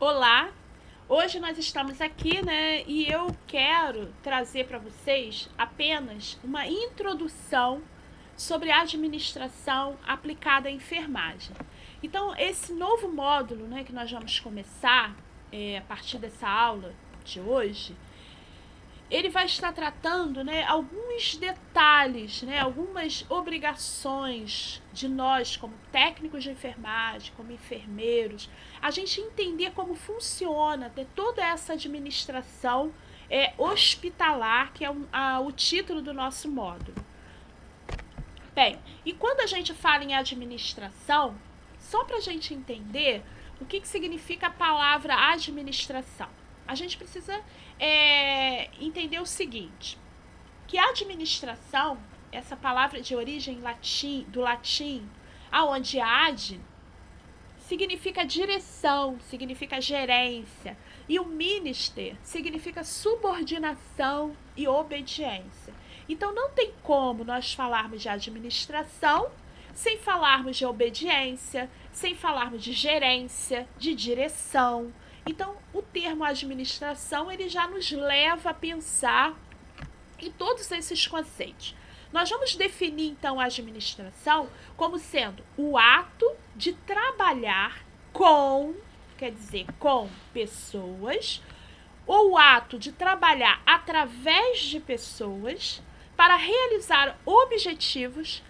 Olá, hoje nós estamos aqui, né? E eu quero trazer para vocês apenas uma introdução sobre a administração aplicada à enfermagem. Então, esse novo módulo, né, que nós vamos começar a partir dessa aula de hoje, ele vai estar tratando, né, alguns detalhes, né, algumas obrigações de nós como técnicos de enfermagem, como enfermeiros, a gente entender como funciona toda essa administração hospitalar, que é o título do nosso módulo. Bem, e quando a gente fala em administração, só para a gente entender o que significa a palavra administração, a gente precisa entender o seguinte, que a administração, essa palavra de origem do latim, aonde ad significa direção, significa gerência, e o minister significa subordinação e obediência. Então, não tem como nós falarmos de administração sem falarmos de obediência, sem falarmos de gerência, de direção. Então, o termo administração, ele já nos leva a pensar em todos esses conceitos. Nós vamos definir, então, a administração como sendo o ato de trabalhar com, quer dizer, com pessoas, ou o ato de trabalhar através de pessoas para realizar objetivos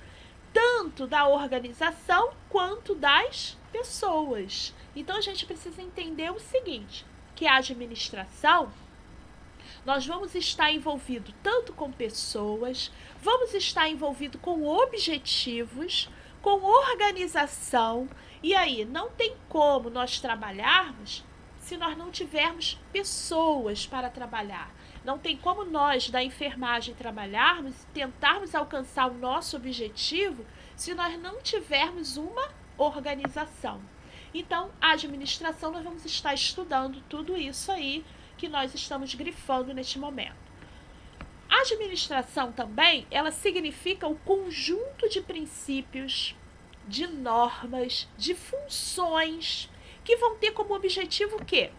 tanto da organização quanto das pessoas. Então, a gente precisa entender o seguinte, que a administração, nós vamos estar envolvido tanto com pessoas, vamos estar envolvido com objetivos, com organização, e aí não tem como nós trabalharmos se nós não tivermos pessoas para trabalhar. Não tem como nós, da enfermagem, trabalharmos e tentarmos alcançar o nosso objetivo se nós não tivermos uma organização. Então, a administração, nós vamos estar estudando tudo isso aí que nós estamos grifando neste momento. A administração também, ela significa o conjunto de princípios, de normas, de funções que vão ter como objetivo o quê?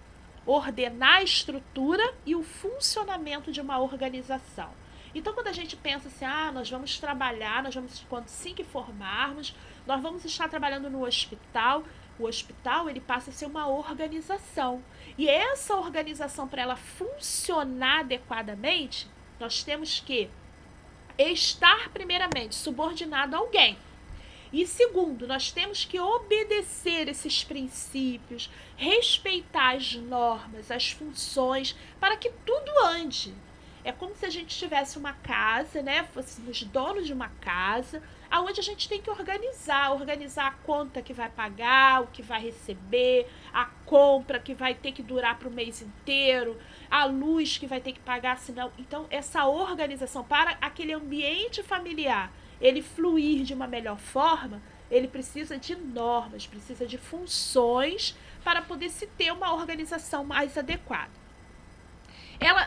Ordenar a estrutura e o funcionamento de uma organização. Então, quando a gente pensa assim, nós vamos trabalhar, quando assim que formarmos, nós vamos estar trabalhando no hospital. O hospital, ele passa a ser uma organização. E essa organização, para ela funcionar adequadamente, nós temos que estar, primeiramente, subordinado a alguém. E segundo, nós temos que obedecer esses princípios, respeitar as normas, as funções, para que tudo ande. É como se a gente tivesse uma casa, né? Fôssemos donos de uma casa, aonde a gente tem que organizar a conta que vai pagar, o que vai receber, a compra que vai ter que durar para o mês inteiro, a luz que vai ter que pagar, senão. Então, essa organização para aquele ambiente familiar, ele fluir de uma melhor forma, ele precisa de normas, precisa de funções para poder se ter uma organização mais adequada.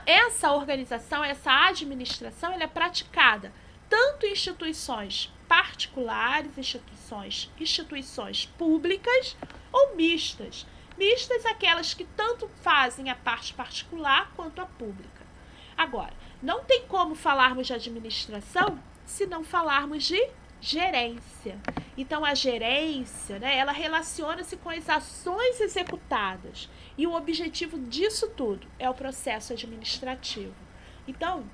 Essa organização, essa administração, ela é praticada tanto em instituições particulares, instituições públicas ou mistas. Mistas aquelas que tanto fazem a parte particular quanto a pública. Agora, não tem como falarmos de administração se não falarmos de gerência. Então, a gerência, né, ela relaciona-se com as ações executadas. E o objetivo disso tudo é o processo administrativo. Então,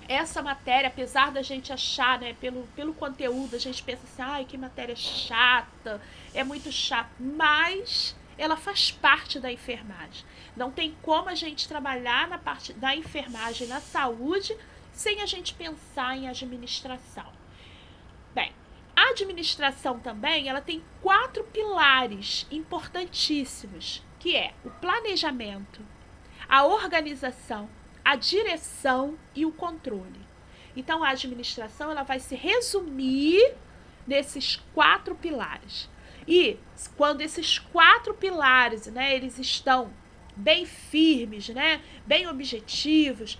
essa matéria, apesar da gente achar, né, pelo conteúdo, a gente pensa assim, que matéria chata, é muito chata, mas ela faz parte da enfermagem. Não tem como a gente trabalhar na parte da enfermagem, na saúde, sem a gente pensar em administração. Bem, a administração também, ela tem 4 pilares importantíssimos, que é o planejamento, a organização, a direção e o controle. Então, a administração, ela vai se resumir nesses 4 pilares. E quando esses 4 pilares, né, eles estão bem firmes, né, bem objetivos,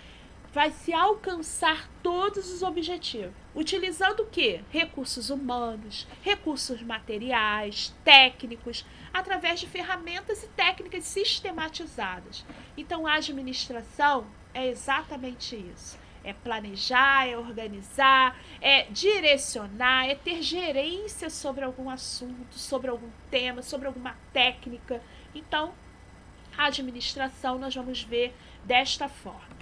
vai se alcançar todos os objetivos. Utilizando o quê? Recursos humanos, recursos materiais, técnicos, através de ferramentas e técnicas sistematizadas. Então, a administração é exatamente isso. É planejar, é organizar, é direcionar, é ter gerência sobre algum assunto, sobre algum tema, sobre alguma técnica. Então, a administração nós vamos ver desta forma.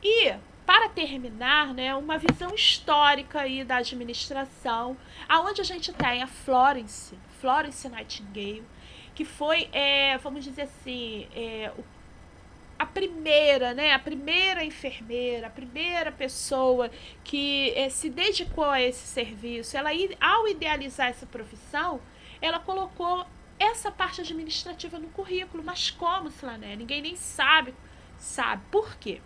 E, para terminar, né, uma visão histórica aí da administração, aonde a gente tem a Florence Nightingale, que foi, vamos dizer assim, a primeira, né, a primeira enfermeira, a primeira pessoa que se dedicou a esse serviço. Ela, ao idealizar essa profissão, ela colocou essa parte administrativa no currículo. Mas como, Slané? Ninguém nem sabe por quê?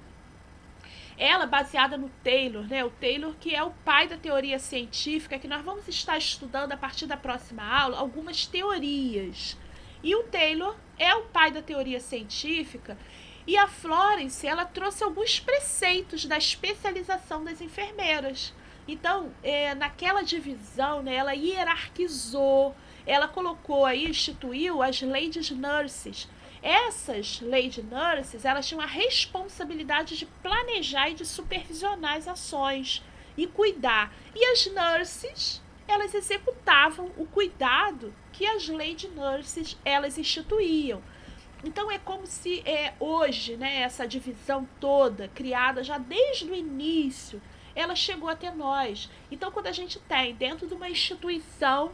Ela, baseada no Taylor, né? O Taylor, que é o pai da teoria científica, que nós vamos estar estudando a partir da próxima aula, algumas teorias. E o Taylor é o pai da teoria científica. E a Florence, ela trouxe alguns preceitos da especialização das enfermeiras. Então, naquela divisão, né, ela hierarquizou, ela colocou aí, instituiu as ladies nurses. Essas lady nurses, elas tinham a responsabilidade de planejar e de supervisionar as ações e cuidar. E as nurses, elas executavam o cuidado que as lady nurses, elas instituíam. Então, é como se hoje, né, essa divisão toda, criada já desde o início, ela chegou até nós. Então, quando a gente tem dentro de uma instituição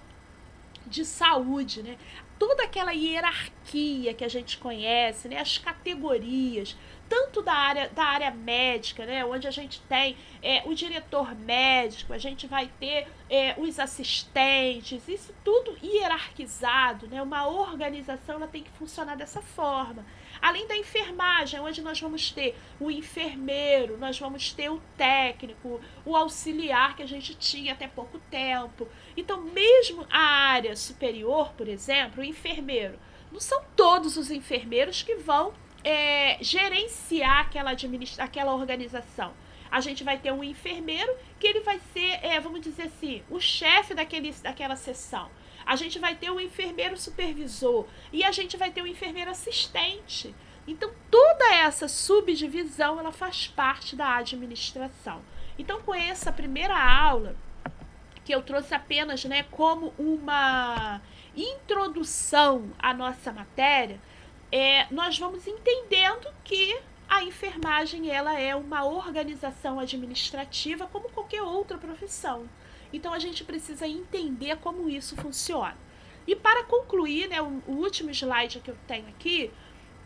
de saúde, né, toda aquela hierarquia que a gente conhece, né, as categorias, tanto da área médica, né, onde a gente tem o diretor médico, a gente vai ter os assistentes, isso tudo hierarquizado, né, uma organização ela tem que funcionar dessa forma. Além da enfermagem, onde nós vamos ter o enfermeiro, nós vamos ter o técnico, o auxiliar que a gente tinha até pouco tempo. Então, mesmo a área superior, por exemplo, o enfermeiro, não são todos os enfermeiros que vão gerenciar aquela organização. A gente vai ter um enfermeiro que ele vai ser, vamos dizer assim, o chefe daquela seção. A gente vai ter um enfermeiro supervisor e a gente vai ter um enfermeiro assistente. Então, toda essa subdivisão, ela faz parte da administração. Então, com essa primeira aula, que eu trouxe apenas, né, como uma introdução à nossa matéria, nós vamos entendendo que a enfermagem ela é uma organização administrativa como qualquer outra profissão. Então, a gente precisa entender como isso funciona. E para concluir, né, o último slide que eu tenho aqui,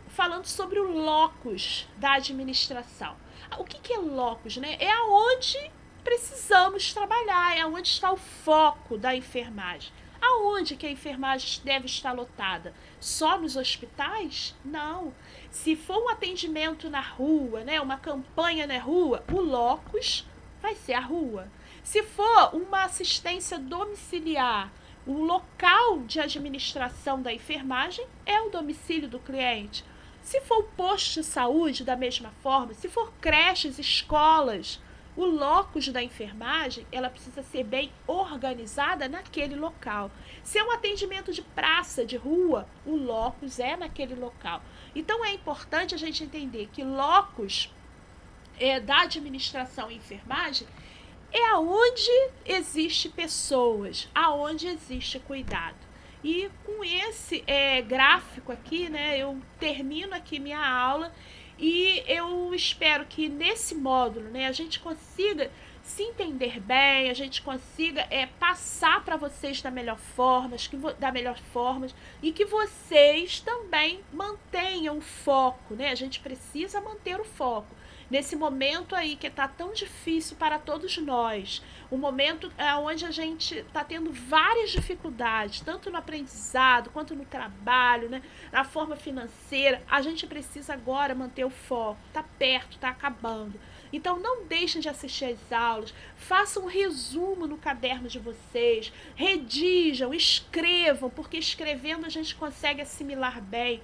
falando sobre o locus da administração. O que é locus? Né? É aonde precisamos trabalhar, é aonde está o foco da enfermagem. Aonde que a enfermagem deve estar lotada? Só nos hospitais? Não. Se for um atendimento na rua, né, uma campanha na rua, o locus vai ser a rua. Se for uma assistência domiciliar, o local de administração da enfermagem é o domicílio do cliente. Se for posto de saúde, da mesma forma, se for creches, escolas, o locus da enfermagem, ela precisa ser bem organizada naquele local. Se é um atendimento de praça, de rua, o locus é naquele local. Então, é importante a gente entender que locus da administração e enfermagem é aonde existe pessoas, aonde existe cuidado. E com esse gráfico aqui, né, eu termino aqui minha aula e eu espero que nesse módulo, né, a gente consiga se entender bem, a gente consiga passar para vocês da melhor forma e que vocês também mantenham o foco, né? A gente precisa manter o foco. Nesse momento aí que está tão difícil para todos nós, um momento onde a gente está tendo várias dificuldades, tanto no aprendizado quanto no trabalho, né, na forma financeira, a gente precisa agora manter o foco, está perto, está acabando. Então não deixem de assistir às aulas, façam um resumo no caderno de vocês, redigam, escrevam, porque escrevendo a gente consegue assimilar bem.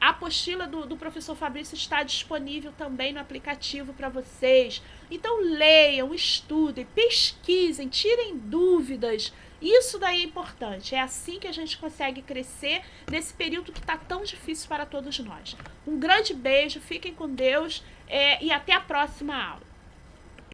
A apostila do professor Fabrício está disponível também no aplicativo para vocês. Então leiam, estudem, pesquisem, tirem dúvidas. Isso daí é importante. É assim que a gente consegue crescer nesse período que está tão difícil para todos nós. Um grande beijo, fiquem com Deus e até a próxima aula.